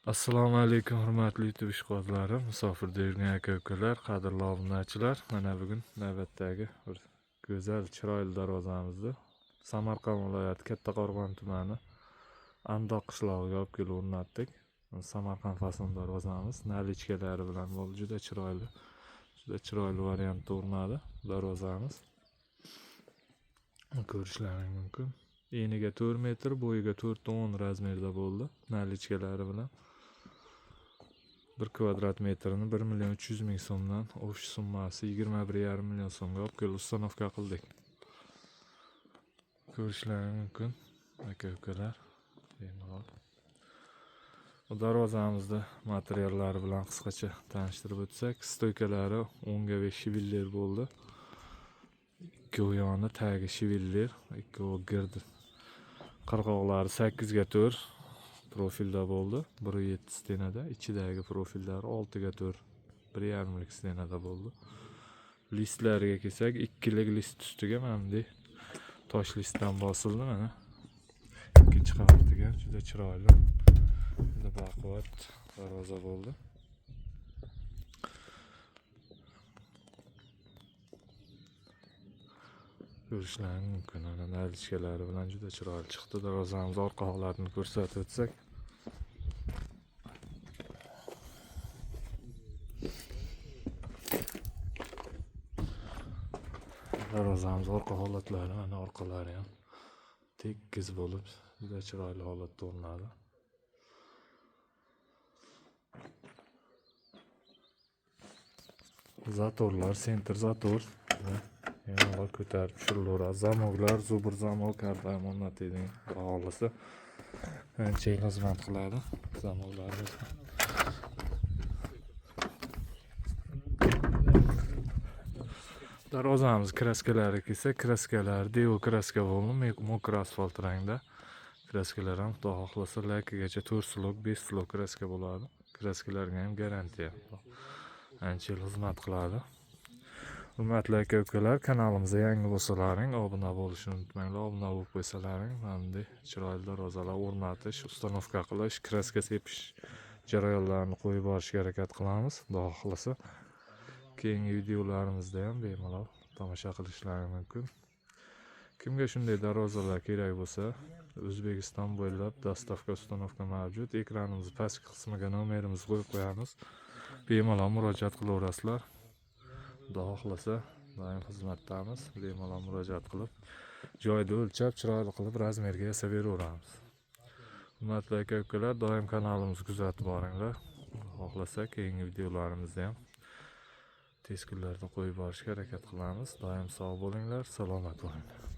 Assalomu alaykum hurmatli YouTube ishqibozlari, musofirda yurgan aka-ukalar, qadrli obunachilar. Mana bugun navbatdagi bir go'zal, chiroyli darvozamizni Samarqand viloyati Kattaqo'rg'on tumani Andoq qishlog'iga olib kelib o'rnatdik. Samarqand faslon darvozamiz nalichkalari bilan bo'ldi. Juda chiroyli variantda o'rnadi darvozamiz. Ko'rishlaringiz mumkin. Eniga 4 metr, bo'yiga 4.10 razmerda bo'ldi nalichkalari bilan. 1 kvadrat metrini 1.300.000 so'mdan o'sh summasi 21,5 million so'mga olib kelib ustanovka qildik. Ko'rishlaringiz mumkin aka-ukalar. Bu darvozamizda materiallari bilan qisqacha tanishtirib o'tsak, stoykalari 10 ga 5 shivillir bo'ldi. Ikki yoni tagi shivillir, ikki girdi. Qirg'oqlari 8 ga 4 profilda bo'ldi. 1.7 stenada, ichidagi profillari 6 ga 4, 1.5lik stenada bo'ldi. Listlariga kelsak, ikkilik list ustiga mana bunday tosh listdan bosildi mana. Ikkinchi qavatiga juda chiroyli, juda baquvvat darvoza bo'ldi. Ko'rishlaringiz mumkin, mana nalichkalari bilan juda chiroyli chiqdi. Darvozamiz orqa holatini ko'rsatib o'tsak, darvozamiz orqa holatlari, mana orqalari ham tekis bo'lib, juda chiroyli holatda o'rnadi. Zatorlar, senter zator, yana ko'tarib tushirilaveradi. Zamoklar, zubur zamok, kardam o'rnatilgan. Xohlasa ancha xizmat qiladi zamoklarimiz. Darvozamiz kraskalari kelsa, kraskalar devo kraska bo'ldi, mokr asfalt rangda. Kraskalar ham xudo xohlasa lakagacha 4 slok, 5 slok kraska bo'ladi. Kraskalarga ham garantiya. Ancha xizmat qiladi. Hurmatli aka-ukalar, kanalimizga yangi bo'lsalaring, obuna bo'lishni unutmanglar. Obuna bo'lib qo'ysalaring, mana bunday chiroyli darvozalar o'rnatish, ustanovka qilish, kraska sepish jarayonlarini qo'yib borishga harakat qilamiz. Xudo xohlasa keyingi videolarimizda ham bemalol tomosha qilishlaringiz mumkin. Kimga shunday darvozalar kerak bo'lsa, O'zbekiston bo'ylab dostavka, ustanovka mavjud. Ekranimiz pastki qismiga nomerimizni qo'yib qo'yamiz. Bemalol murojaat qilaverasizlar. Xudo xohlasa doim xizmatdamiz. Bemalol murojaat qilib, joyda o'lchab, chiroyli qilib razmerga yasab beraveramiz. Hurmatli aka-ukalar, doim kanalimizni kuzatib boringlar. Xohlasa keyingi videolarimizda ham tez kunlarda qo'yib borishga harakat qilamiz. Doim sog' bo'linglar, salomat bo'linglar.